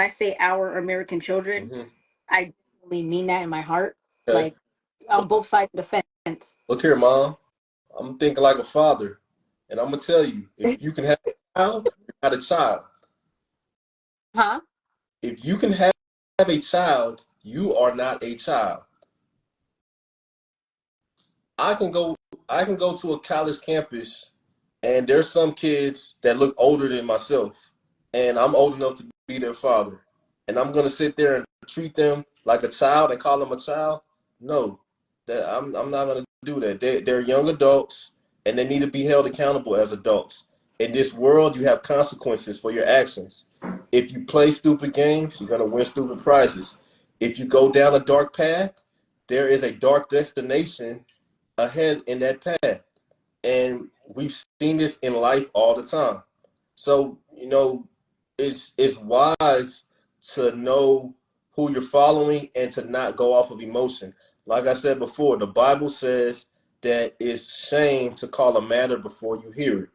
I say our American children, Hmm. I really mean that in my heart. Okay. Like on both sides of the fence. Look here, Mom. I'm thinking like a father, and I'm gonna tell you, if you can have a child, you're not a child. Huh? If you can have a child, you are not a child. I can go I can go to a college campus and there's some kids that look older than myself and I'm old enough to be their father. And I'm gonna sit there and treat them like a child and call them a child? No. I'm not gonna do that. They're young adults and they need to be held accountable as adults. In this world you have consequences for your actions. If you play stupid games, you're gonna win stupid prizes. If you go down a dark path, there is a dark destination ahead in that path. And we've seen this in life all the time. So, it's wise to know who you're following and to not go off of emotion. Like I said before, the Bible says that it's shame to call a matter before you hear it.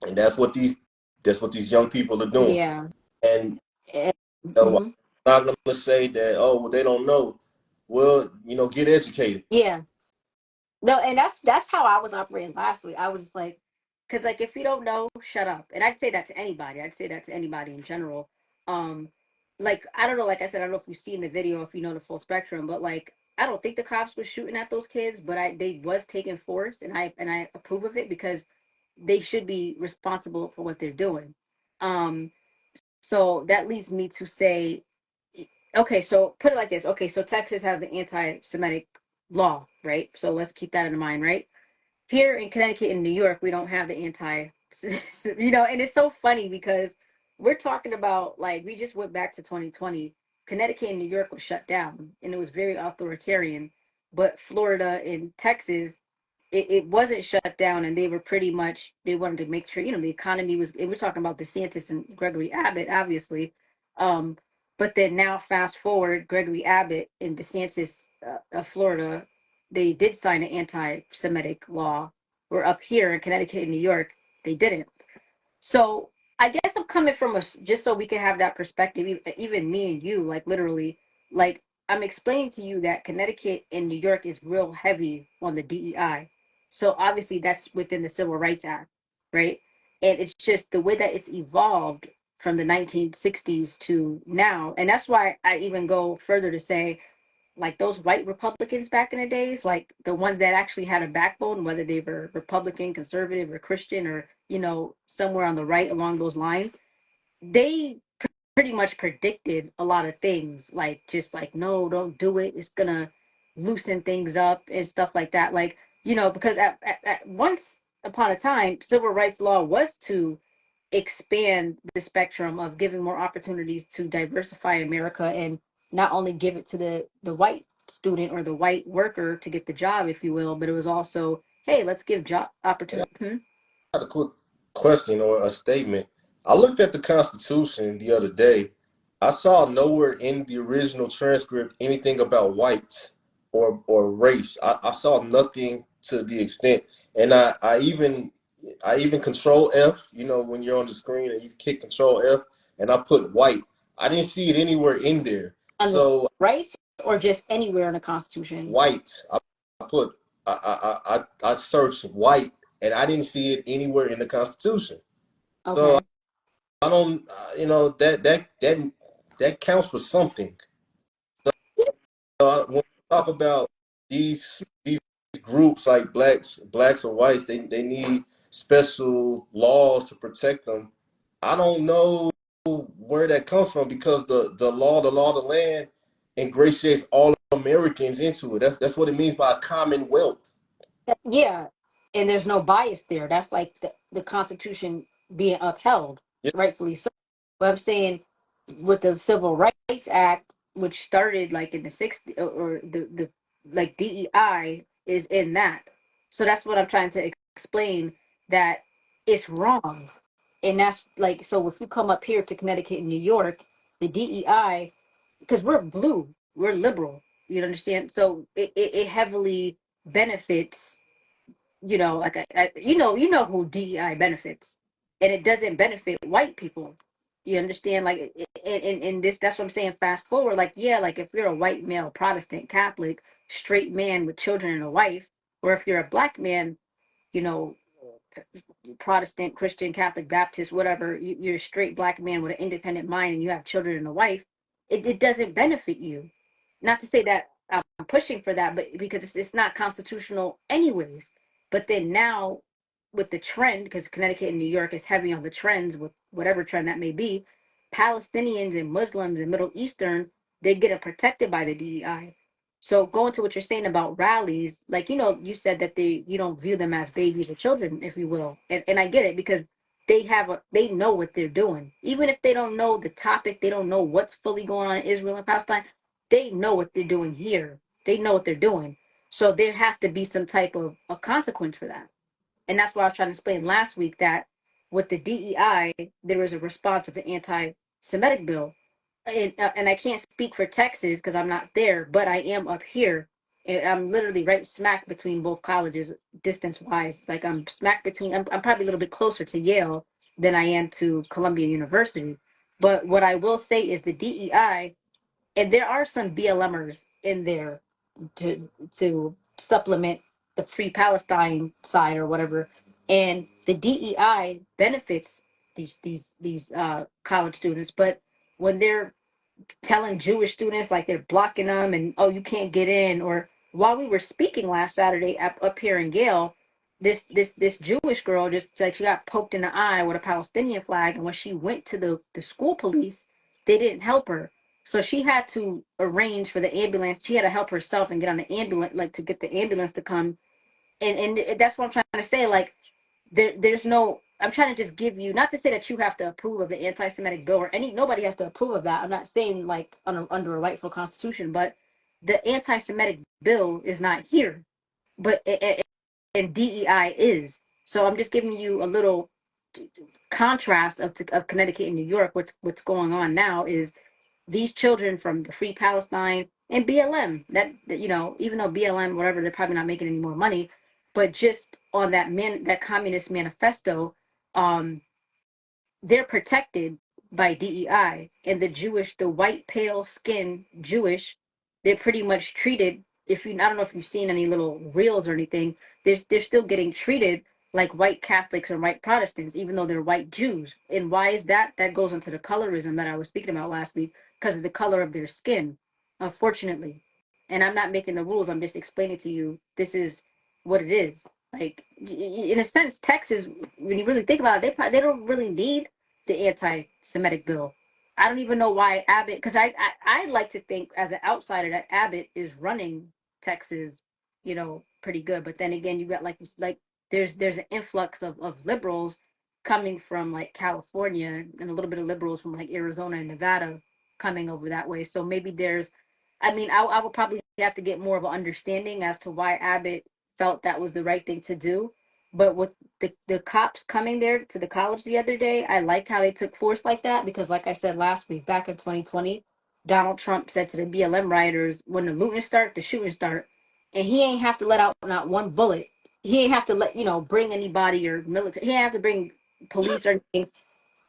And that's what these young people are doing. Yeah. And I'm Mm-hmm. not gonna say that, oh, well, they don't know. Well, get educated. Yeah. No, and that's how I was operating last week. I was like, because like if you don't know, shut up. And I'd say that to anybody. I'd say that to anybody in general. Um, like I don't know. Like I said, I don't know if you've seen the video, if you know the full spectrum, but like I don't think the cops was shooting at those kids, but they was taking force, and I approve of it because they should be responsible for what they're doing. Um, so that leads me to say, okay, so put it like this. Okay, so Texas has the anti-Semitic law, right? So let's keep that in mind, right? Here in Connecticut and New York, we don't have the anti, and it's so funny because we're talking about like we just went back to 2020. Connecticut and New York was shut down, and it was very authoritarian. But Florida and Texas, it wasn't shut down, and they were pretty much they wanted to make sure the economy was. And we're talking about DeSantis and Gregory Abbott, obviously, um, but then now fast forward, Gregory Abbott and DeSantis of Florida, they did sign an anti-Semitic law. Where up here in Connecticut and New York, they didn't. So I guess I'm coming from just so we can have that perspective, even me and you, like literally, like I'm explaining to you that Connecticut and New York is real heavy on the DEI. So obviously that's within the Civil Rights Act, right? And it's just the way that it's evolved from the 1960s to now. And that's why I even go further to say like those white Republicans back in the days, like the ones that actually had a backbone, whether they were Republican, conservative, or Christian, or somewhere on the right along those lines, they pretty much predicted a lot of things, like just like no, don't do it. It's gonna loosen things up and stuff like that. Like because at once upon a time, civil rights law was to expand the spectrum of giving more opportunities to diversify America and not only give it to the white student or the white worker to get the job, if you will, but it was also, hey, let's give job And I opportunity. had a quick question or a statement. I looked at the Constitution the other day. I saw nowhere in the original transcript anything about whites or race. I saw nothing to the extent, and I even control F. When you're on the screen and you kick control F, and I put white. I didn't see it anywhere in there. On the So rights or just anywhere in the Constitution. white. I put I searched white, and I didn't see it anywhere in the Constitution. So Okay. I don't, that counts for something. When we talk about these groups like blacks and whites, they need special laws to protect them. I don't know where that comes from because the law of the land ingratiates all Americans into it. That's what it means by a commonwealth. Yeah, and there's no bias there. That's like the Constitution being upheld, Yeah, rightfully so. But I'm saying with the Civil Rights Act, which started like in the 60s, or the like DEI is in that. So that's what I'm trying to explain, that it's wrong. And that's like, so if you come up here to Connecticut and New York, the DEI, because we're blue, we're liberal, you understand? So it heavily benefits, like you know who DEI benefits, and it doesn't benefit white people. You understand? Like, and this, that's what I'm saying. Fast forward, like, yeah, like if you're a white male Protestant Catholic, straight man with children and a wife, or if you're a black man, you know, Protestant, Christian, Catholic, Baptist, whatever, you're a straight black man with an independent mind and you have children and a wife, it doesn't benefit you. Not to say that I'm pushing for that, but because it's not constitutional anyways. But then now with the trend, because Connecticut and New York is heavy on the trends with whatever trend that may be, Palestinians and Muslims and Middle Eastern, they're getting protected by the DEI. So going to what you're saying about rallies, like, you said that you don't view them as babies or children, if you will. And I get it because they know what they're doing. Even if they don't know the topic, they don't know what's fully going on in Israel and Palestine, they know what they're doing here. They know what they're doing. So there has to be some type of a consequence for that. And that's why I was trying to explain last week that with the DEI, there was a response of the anti-Semitic bill. And I can't speak for Texas because I'm not there, but I am up here. And I'm literally right smack between both colleges, distance wise. Like I'm smack between, I'm probably a little bit closer to Yale than I am to Columbia University. But what I will say is the DEI, and there are some BLMers in there to supplement the free Palestine side or whatever. And the DEI benefits these college students, but when they're telling Jewish students like they're blocking them and oh you can't get in, or while we were speaking last Saturday up here in Gale, this Jewish girl just like she got poked in the eye with a Palestinian flag, and when she went to the school police, they didn't help her. So she had to arrange for the ambulance. She had to help herself and get on the ambulance, like to get the ambulance to come. And that's what I'm trying to say. Like there's no, I'm trying to just give you, not to say that you have to approve of the anti-Semitic bill or nobody has to approve of that. I'm not saying like under a rightful constitution, but the anti-Semitic bill is not here, but and DEI is. So I'm just giving you a little contrast of Connecticut and New York. What's going on now is these children from the Free Palestine and BLM, that even though BLM, whatever, they're probably not making any more money, but just on that communist manifesto, um, they're protected by DEI, and the white pale skin Jewish, they're pretty much treated. If you, I don't know if you've seen any little reels or anything, they're still getting treated like white Catholics or white Protestants, even though they're white Jews. And why is that? That goes into the colorism that I was speaking about last week because of the color of their skin, unfortunately. And I'm not making the rules. I'm just explaining to you this is what it is. Like in a sense, Texas, when you really think about it, they don't really need the anti-Semitic bill. I don't even know why Abbott, because I like to think as an outsider that Abbott is running Texas, pretty good. But then again, you got like there's an influx of liberals coming from like California and a little bit of liberals from like Arizona and Nevada coming over that way. So maybe I mean, I would probably have to get more of an understanding as to why Abbott felt that was the right thing to do. But with the cops coming there to the college the other day, I like how they took force like that because, like I said last week, back in 2020, Donald Trump said to the BLM rioters, when the looting start, the shooting start, and he ain't have to let out not one bullet. He ain't have to bring anybody or military. He ain't have to bring police or anything.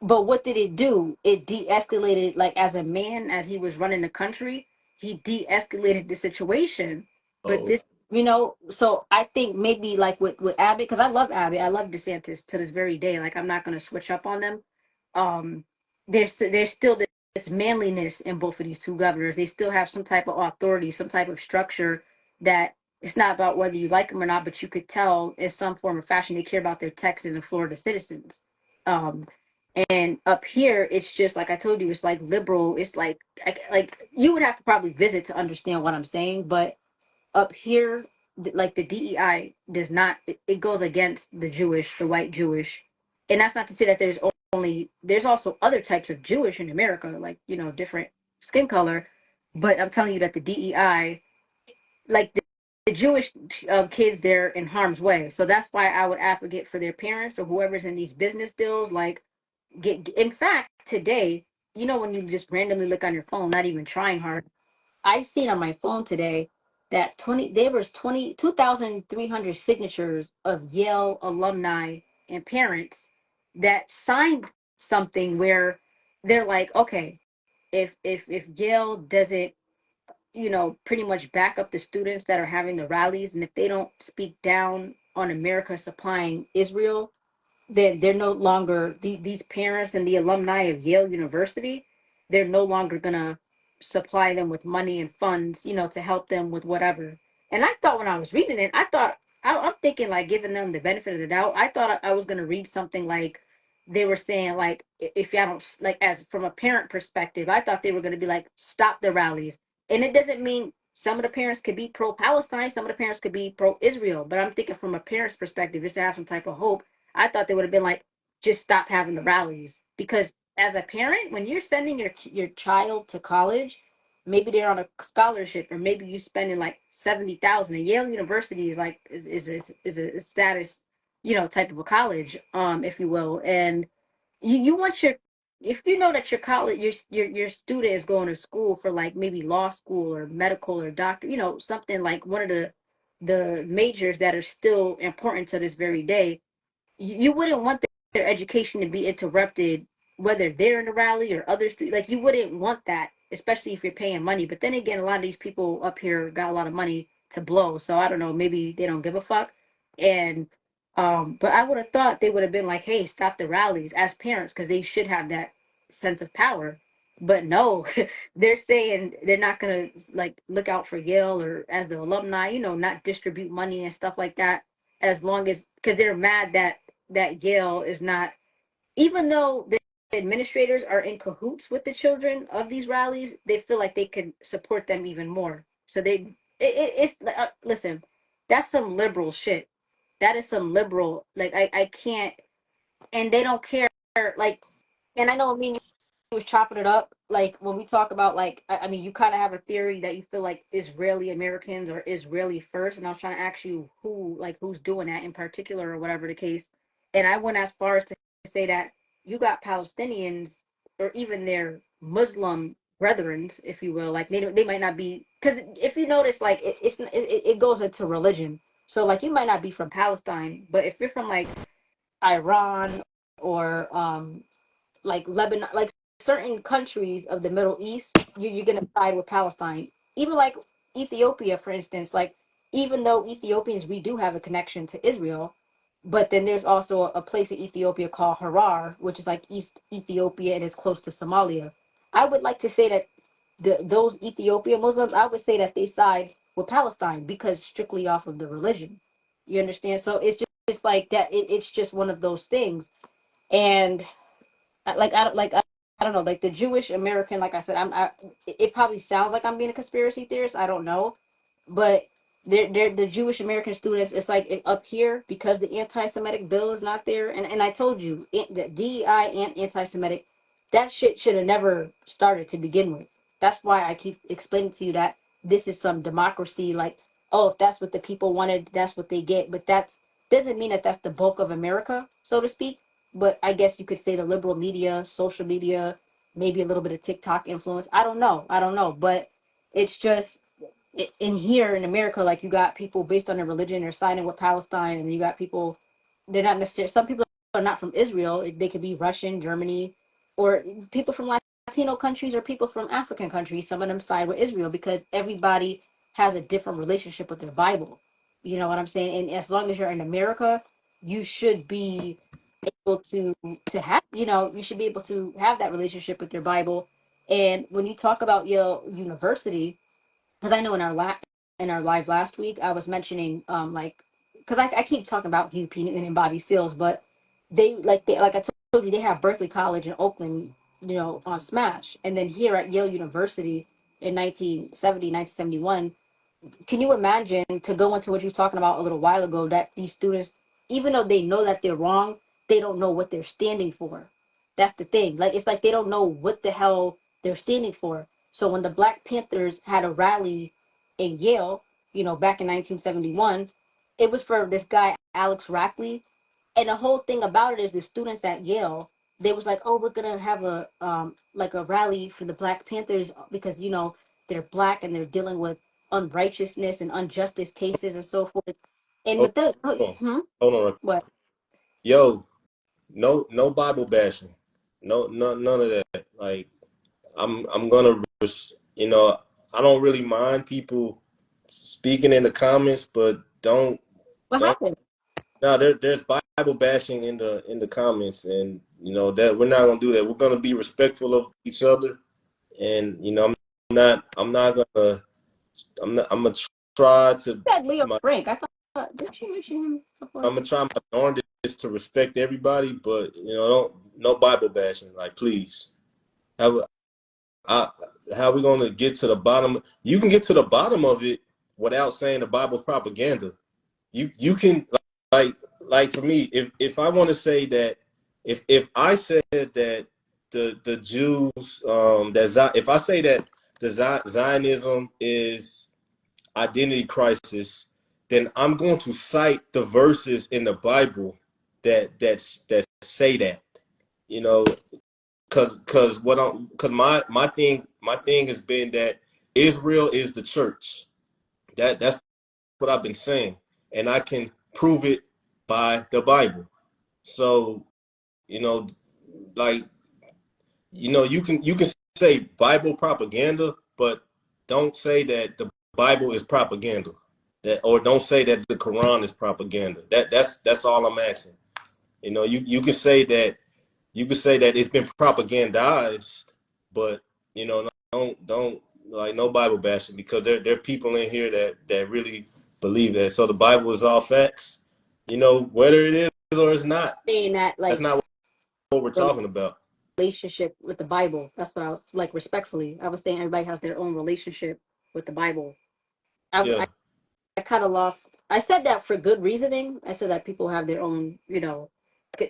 But what did it do? It de-escalated, like as a man, as he was running the country, he de-escalated the situation. But Oh, so I think maybe like with Abbott, because I love Abbott, I love DeSantis to this very day. Like I'm not gonna switch up on them. Um, there's still this manliness in both of these two governors. They still have some type of authority, some type of structure that it's not about whether you like them or not, but you could tell in some form or fashion they care about their Texas and Florida citizens. Um, and up here, it's just like I told you, it's like liberal. It's like you would have to probably visit to understand what I'm saying. But up here, like the DEI does not. It goes against the white Jewish, and that's not to say that there's also other types of Jewish in America, like different skin color. But I'm telling you that the DEI, like the Jewish kids, they're in harm's way. So that's why I would advocate for their parents or whoever's in these business deals, like get in fact today, when you just randomly look on your phone, not even trying hard, I seen on my phone today that 2,300 signatures of Yale alumni and parents that signed something where they're like, okay, if Yale doesn't, pretty much back up the students that are having the rallies, and if they don't speak down on America supplying Israel, then they're no longer these parents and the alumni of Yale University. They're no longer gonna supply them with money and funds, to help them with whatever. And I thought when I was reading it, I'm thinking like giving them the benefit of the doubt. I thought I was gonna read something like they were saying like if y'all don't like as from a parent perspective, I thought they were gonna be like stop the rallies. And it doesn't mean some of the parents could be pro Palestine, some of the parents could be pro Israel, but I'm thinking from a parent's perspective, just to have some type of hope. I thought they would have been like, just stop having the rallies because as a parent, when you're sending your child to college, maybe they're on a scholarship or maybe you spending like 70,000. And Yale University is like is a status, type of a college, if you will, and you want your if you know that your college your student is going to school for like maybe law school or medical or doctor, something like one of the majors that are still important to this very day, you wouldn't want their education to be interrupted, whether they're in the rally or others. Like you wouldn't want that, especially if you're paying money. But then again, a lot of these people up here got a lot of money to blow, so I don't know. Maybe they don't give a fuck. And but I would have thought they would have been like, "Hey, stop the rallies," as parents, because they should have that sense of power. But no, they're saying they're not gonna like look out for Yale or as the alumni, not distribute money and stuff like that as long as because they're mad that Yale is not, even though the administrators are in cahoots with the children of these rallies, they feel like they can support them even more. So it's listen, that's some liberal shit. That is some liberal, like I can't, and they don't care, like, and I know me and you was chopping it up, like when we talk about like, I mean, you kind of have a theory that you feel like Israeli Americans or Israeli first, and I was trying to ask you who's doing that in particular or whatever the case, and I went as far as to say that you got Palestinians or even their Muslim brethren, if you will, like they might not be, because if you notice, like it goes into religion, so like you might not be from Palestine, but if you're from like Iran or like Lebanon, like certain countries of the Middle East, you're gonna side with Palestine. Even like Ethiopia, for instance, like even though Ethiopians we do have a connection to Israel, but then there's also a place in Ethiopia called Harar, which is like East Ethiopia and it's close to Somalia. I would like to say that those Ethiopian Muslims, I would say that they side with Palestine because strictly off of the religion. You understand? So it's like that. It's just one of those things. And I don't know, like the Jewish American, like I said, it probably sounds like I'm being a conspiracy theorist. I don't know, but they're the Jewish American students. It's like up here because the anti-Semitic bill is not there, and I told you the DEI and anti-Semitic, that shit should have never started to begin with. That's why I keep explaining to you that this is some democracy. Like, oh, if that's what the people wanted, that's what they get. But that's doesn't mean that that's the bulk of America, so to speak. But I guess you could say the liberal media, social media, maybe a little bit of TikTok influence. I don't know. I don't know. But it's just in here in America, like you got people based on their religion, they're siding with Palestine, and you got people, they're not necessarily, some people are not from Israel. They could be Russian, Germany, or people from Latino countries or people from African countries. Some of them side with Israel because everybody has a different relationship with their Bible. You know what I'm saying? And as long as you're in America, you should be able to have, you should be able to have that relationship with your Bible. And when you talk about Yale University, because I know in our live last week I was mentioning like because I keep talking about Hugh Peanut and Bobby Seals, but they like I told you they have Berkeley College in Oakland, on Smash, and then here at Yale University in 1971. Can you imagine, to go into what you were talking about a little while ago, that these students, even though they know that they're wrong, they don't know what they're standing for. That's the thing. Like it's like they don't know what the hell they're standing for. So when the Black Panthers had a rally in Yale, back in 1971, it was for this guy Alex Rackley, and the whole thing about it is the students at Yale, they was like, oh, we're gonna have a like a rally for the Black Panthers because they're black and they're dealing with unrighteousness and injustice cases and so forth. And Hold with the on, hmm, hold on. what? Yo, no Bible bashing, no, none of that. Like I'm gonna, you know, I don't really mind people speaking in the comments, but What don't. happened? No, there's Bible bashing in the comments, and you know that we're not gonna do that. We're gonna be respectful of each other, and you know I'm not gonna I'm gonna try to Said Leo my Frank. I thought did she mention him before? I'm gonna try my darndest to respect everybody, but you know don't no Bible bashing, like please. How I, how we gonna get to the bottom? You can get to the bottom of it without saying the Bible's propaganda. You can like for me, if I want to say that if I said that the Jews if I say that the Zionism is identity crisis, then I'm going to cite the verses in the Bible that say that. You know, cause my thing has been that Israel is the church. That's what I've been saying, and I can prove it by the Bible. So you know, like you can say Bible propaganda, but don't say that the Bible is propaganda. That or don't say that the Quran is propaganda. That's all I'm asking. You know, you can say that it's been propagandized, but you know, don't like no Bible bashing because there are people in here that really believe that. So the Bible is all facts, you know, whether it is or it's not. Saying that That's like not what we're talking about. relationship with the Bible. That's what I was like respectfully. I was saying everybody has their own relationship with the Bible. I Yeah. I kind of lost. I said that for good reasoning. I said that people have their own,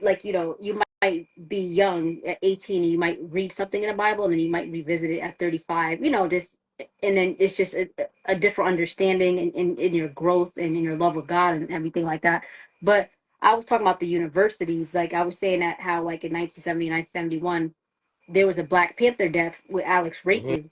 like you might be young at 18 and you might read something in the Bible and then you might revisit it at 35. Just and then it's just a different understanding in your growth and in your love of God and everything like that. But I was talking about the universities. Like I was saying that how like in 1970, 1971, there was a Black Panther death with Alex Hmm. Rakin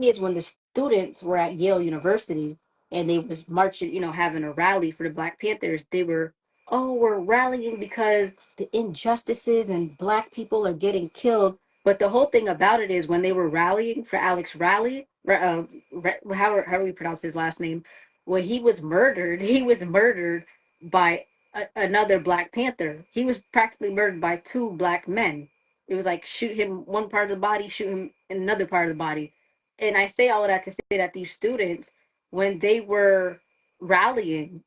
is when the students were at Yale University and they was marching, having a rally for the Black Panthers. They were, oh, we're rallying because the injustices and Black people are getting killed. But the whole thing about it is when they were rallying for Alex Raleigh, how do we pronounce his last name? When he was murdered, he was murdered by another Black Panther. He was practically murdered by two Black men. It was like shoot him one part of the body, shoot him in another part of the body. And I say all of that to say that these students, when they were rallying,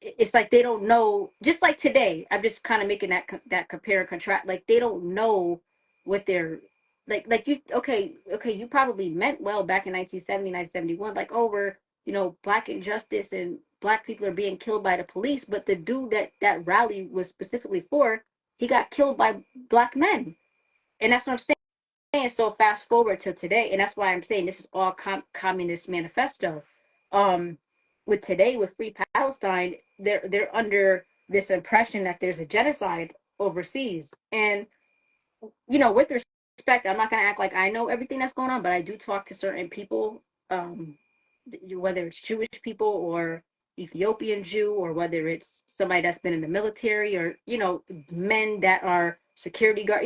it's like they don't know. Just like today, I'm just kind of making that compare and contrast. Like they don't know what they're like. You okay? You probably meant well back in 1970, 1971. Like oh, we're black injustice and black people are being killed by the police. But the dude that rally was specifically for, he got killed by black men, and that's what I'm saying. So fast forward to today, and that's why I'm saying this is all communist manifesto. With today, with Free Palestine, they're under this impression that there's a genocide overseas, and with respect, I'm not gonna act like I know everything that's going on, but I do talk to certain people, whether it's Jewish people or Ethiopian Jew, or whether it's somebody that's been in the military, or men that are security guard,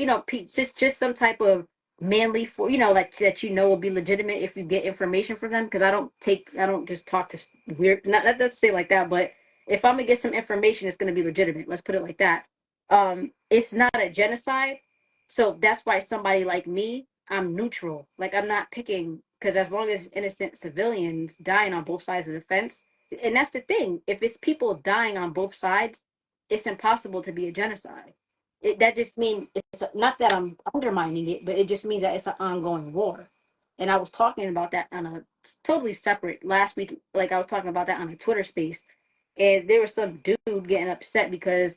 just some type of manly for like that will be legitimate if you get information from them. Because I don't just talk to weird, not to say like that, but if I'm gonna get some information, it's gonna be legitimate. Let's put it like that. It's not a genocide, so that's why somebody like me, I'm neutral. Like I'm not picking because as long as innocent civilians dying on both sides of the fence, and that's the thing. If it's people dying on both sides, it's impossible to be a genocide. That just means it's not that I'm undermining it, but it just means that it's an ongoing war. And I was talking about that on a totally separate last week. Like I was talking about that on a Twitter space, and there was some dude getting upset because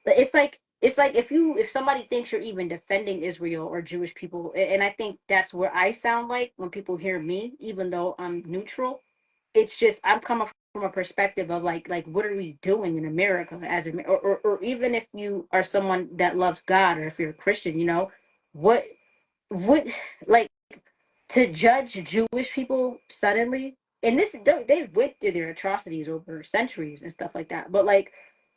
it's like if somebody thinks you're even defending Israel or Jewish people, and I think that's where I sound like when people hear me, even though I'm neutral. It's just I'm coming from a perspective of like what are we doing in America or even if you are someone that loves God, or if you're a Christian, what what like to judge Jewish people suddenly, and they've went through their atrocities over centuries and stuff like that, but like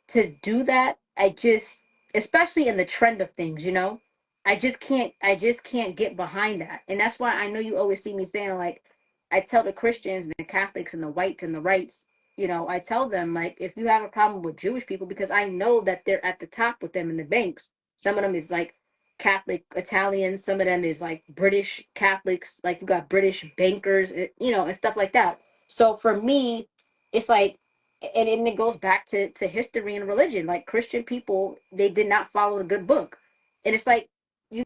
to do that, I just, especially in the trend of things, I just can't get behind that. And that's why I know you always see me saying, like, I tell the Christians and the Catholics and the whites and the rights, I tell them, like, if you have a problem with Jewish people, because I know that they're at the top with them in the banks. Some of them is like Catholic Italians, some of them is like British Catholics, like you got British bankers, and stuff like that. So for me, it's like, and it goes back to history and religion. Like Christian people, they did not follow a good book. And it's like, you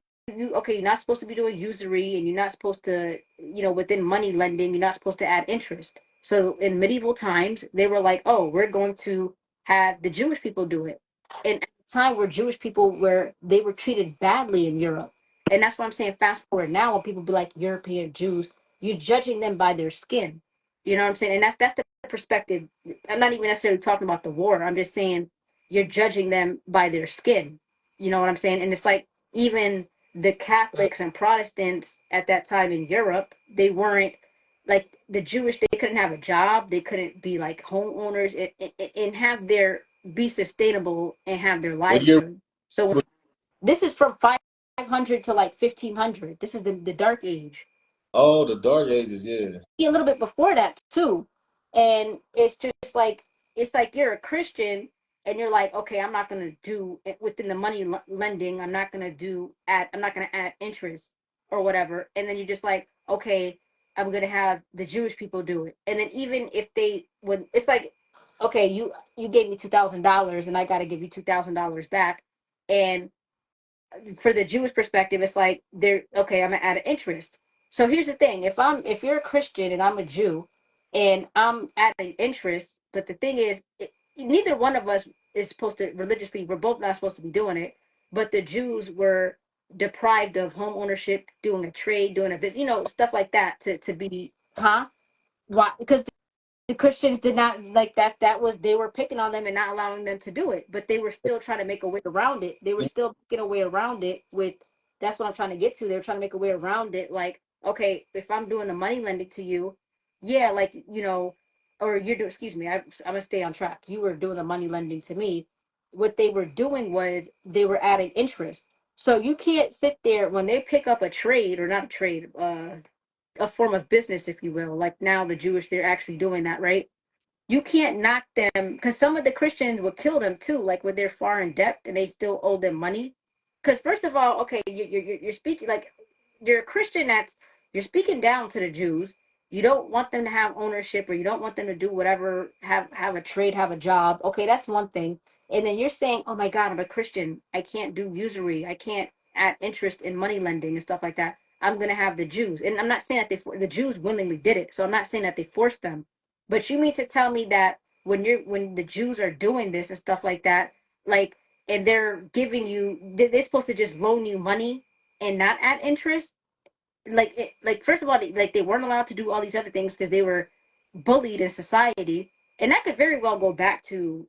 okay, you're not supposed to be doing usury, and you're not supposed to, within money lending, you're not supposed to add interest. So in medieval times, they were like, oh, we're going to have the Jewish people do it. And at the time where Jewish people were, they were treated badly in Europe. And that's what I'm saying. Fast forward now, when people be like European Jews, you're judging them by their skin. You know what I'm saying? And that's the perspective. I'm not even necessarily talking about the war. I'm just saying you're judging them by their skin. You know what I'm saying? And it's like, even the Catholics and Protestants at that time in Europe, they weren't like the Jewish. They couldn't have a job. They couldn't be like homeowners and have their be sustainable and have their What year? livelihood. So this is from 500 to like 1500. This is the Dark Age. Oh, the Dark Ages, yeah. A little bit before that too. And it's just like, it's like you're a Christian and you're like, okay, I'm not gonna do it within the money lending. I'm not gonna add interest or whatever. And then you're just like, okay, I'm gonna have the Jewish people do it. And then even if they would, it's like, okay, you gave me $2,000 and I got to give you $2,000 back. And for the Jewish perspective, it's like they're okay. I'm gonna add an interest. So here's the thing: if you're a Christian and I'm a Jew, and I'm adding interest, but the thing is, neither one of us is supposed to religiously. We're both not supposed to be doing it. But the Jews were deprived of home ownership, doing a trade, doing a business, stuff like that, to be, huh? Why? Because the Christians did not like that. That was, they were picking on them and not allowing them to do it, but they were still trying to make a way around it. They were still making a way around it with, that's what I'm trying to get to. They were trying to make a way around it. Like, okay, if I'm doing the money lending to you, yeah, like, or you're doing, excuse me, I'm gonna stay on track. You were doing the money lending to me. What they were doing was they were adding interest. So you can't sit there when they pick up a trade, or not a trade, a form of business, if you will. Like now the Jewish, they're actually doing that, right? You can't knock them, because some of the Christians would kill them too, like when they're far in debt and they still owe them money. Because first of all, okay, you're speaking like you're a Christian, that's, you're speaking down to the Jews. You don't want them to have ownership, or you don't want them to do whatever, have a trade, have a job. Okay, that's one thing. And then you're saying, oh my God, I'm a Christian. I can't do usury. I can't add interest in money lending and stuff like that. I'm gonna have the Jews, and I'm not saying that the Jews willingly did it. So I'm not saying that they forced them, but you mean to tell me that when the Jews are doing this and stuff like that, like, and they're giving you, they're supposed to just loan you money and not add interest? Like first of all, they weren't allowed to do all these other things because they were bullied in society, and that could very well go back to,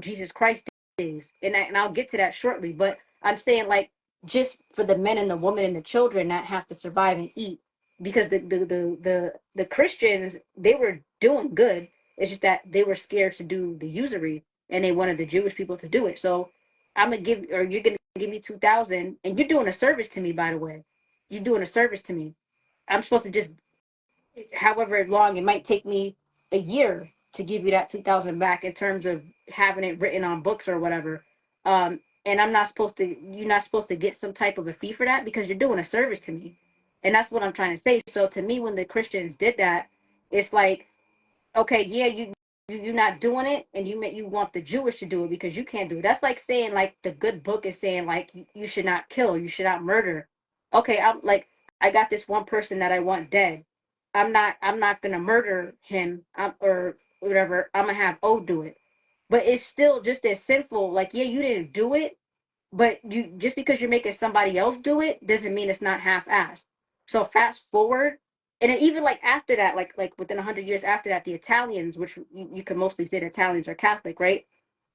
Jesus Christ days, and I'll get to that shortly. But I'm saying, like, just for the men and the women and the children that have to survive and eat, because the Christians, they were doing good. It's just that they were scared to do the usury, and they wanted the Jewish people to do it. So I'm gonna give, or you're gonna give me 2,000, and you're doing a service to me, by the way. You're doing a service to me. I'm supposed to just, however long it might take me, a year to give you that 2,000 back, in terms of having it written on books or whatever. And I'm not supposed to, you're not supposed to get some type of a fee for that, because you're doing a service to me. And that's what I'm trying to say. So to me, when the Christians did that, it's like, okay, yeah, you're not doing it, and you want the Jewish to do it because you can't do it. That's like saying, like, the good book is saying, like, you should not kill, you should not murder. Okay, I'm like, I got this one person that I want dead. I'm not gonna murder him, or whatever. I'm gonna have O do it. But it's still just as sinful. Like, yeah, you didn't do it, but you, just because you're making somebody else do it doesn't mean it's not half-assed. So fast forward, and then even like after that, like within 100 years after that, the Italians, which you can mostly say the Italians are Catholic, right?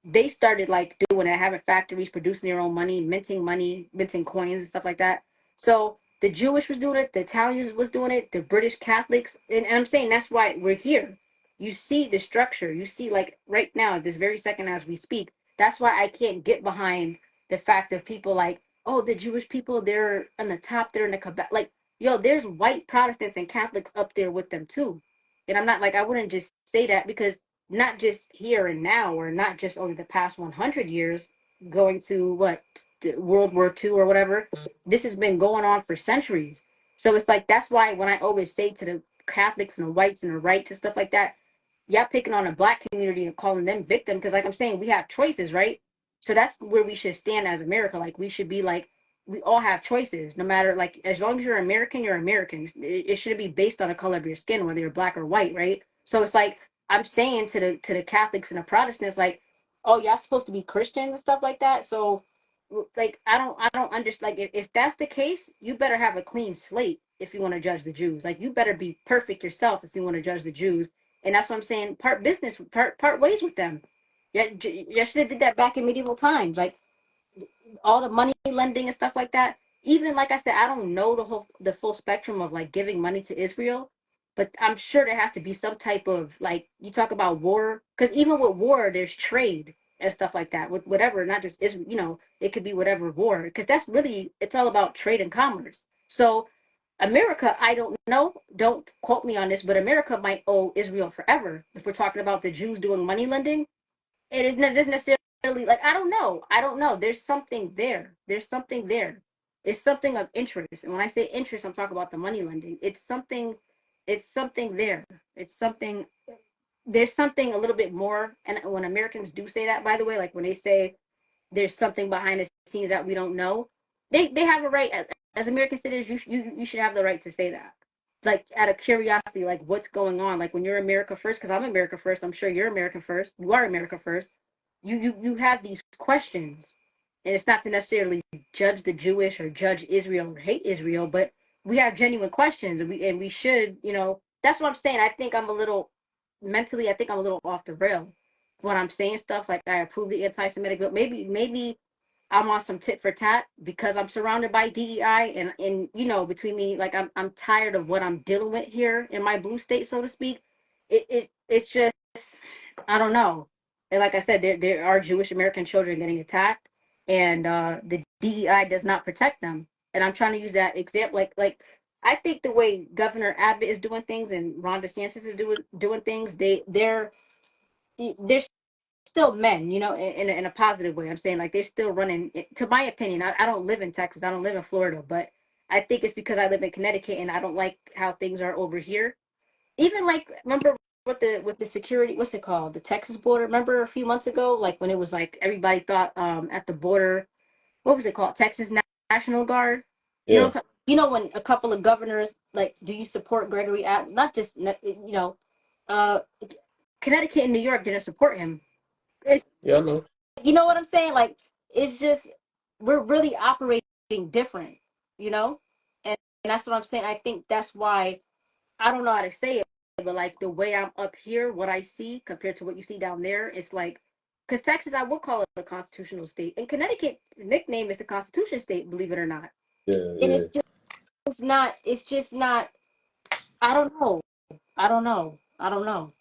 They started like doing it, having factories, producing their own money, minting coins and stuff like that. So the Jewish was doing it, the Italians was doing it, the British Catholics, and I'm saying that's why we're here. You see the structure. You see, like, right now, this very second as we speak. That's why I can't get behind the fact of people like, oh, the Jewish people, they're on the top, they're in the Quebec. Like, yo, there's white Protestants and Catholics up there with them too. And I'm not like, I wouldn't just say that because not just here and now, or not just over the past 100 years, going to what, World War II or whatever. This has been going on for centuries. So it's like, that's why when I always say to the Catholics and the whites and the rights and stuff like that, y'all picking on the black community and calling them victim, because like I'm saying, we have choices, right? So that's where we should stand as America. Like, we should be like, we all have choices, no matter, like, as long as you're American, you're American. It shouldn't be based on the color of your skin, whether you're black or white, right? So it's like, I'm saying to the Catholics and the Protestants, like, oh, y'all supposed to be Christians and stuff like that. So like, I don't understand. Like, if that's the case, you better have a clean slate if you want to judge the Jews. Like, you better be perfect yourself if you want to judge the Jews. And that's what I'm saying. Part business, part ways with them. Yeah, you should have did that back in medieval times. Like, all the money lending and stuff like that. Even like I said, I don't know the full spectrum of like giving money to Israel, but I'm sure there has to be some type of, like, you talk about war, because even with war, there's trade and stuff like that with whatever, not just Israel. It could be whatever war, because that's really, it's all about trade and commerce. So America, I don't know, don't quote me on this, but America might owe Israel forever if we're talking about the Jews doing money lending. It is not necessarily like, I don't know. There's something there. There's something there. It's something of interest. And when I say interest, I'm talking about the money lending. It's something there. It's something There's something a little bit more. And when Americans do say that, by the way, like when they say there's something behind the scenes that we don't know, they have a right, as American citizens, you should have the right to say that. Like, out of curiosity, like, what's going on? Like, when you're America first, because I'm America first, I'm sure you're American first. You are America first. You have these questions, and it's not to necessarily judge the Jewish or judge Israel or hate Israel, but we have genuine questions, and we should, That's what I'm saying. I think I'm a little mentally. I think I'm a little off the rail when I'm saying stuff like I approve the anti-Semitic bill. Maybe I'm on some tit for tat because I'm surrounded by DEI, and between me, like, I'm tired of what I'm dealing with here in my blue state, so to speak. It's just, I don't know. And like I said, there are Jewish American children getting attacked, and the DEI does not protect them. And I'm trying to use that example, like I think the way Governor Abbott is doing things and Ron DeSantis is doing things, they're still men, in a positive way. I'm saying, like, they're still running. To my opinion, I don't live in Texas. I don't live in Florida, but I think it's because I live in Connecticut and I don't like how things are over here. Even, like, remember with the security, what's it called? The Texas border. Remember a few months ago, like, when it was like everybody thought at the border, what was it called? Texas National Guard. You know, Yeah. when a couple of governors, like, do you support Gregory Abbott? Not just, uh, Connecticut and New York didn't support him. It's, Yeah, I know. you know what I'm saying? Like, it's just, we're really operating different, you know? And that's what I'm saying. I think that's why, I don't know how to say it, but like the way I'm up here, what I see compared to what you see down there, it's like, because Texas, I would call it a constitutional state. And Connecticut, nickname is the Constitution State, believe it or not. Yeah, And yeah. it's just not, I don't know. I don't know.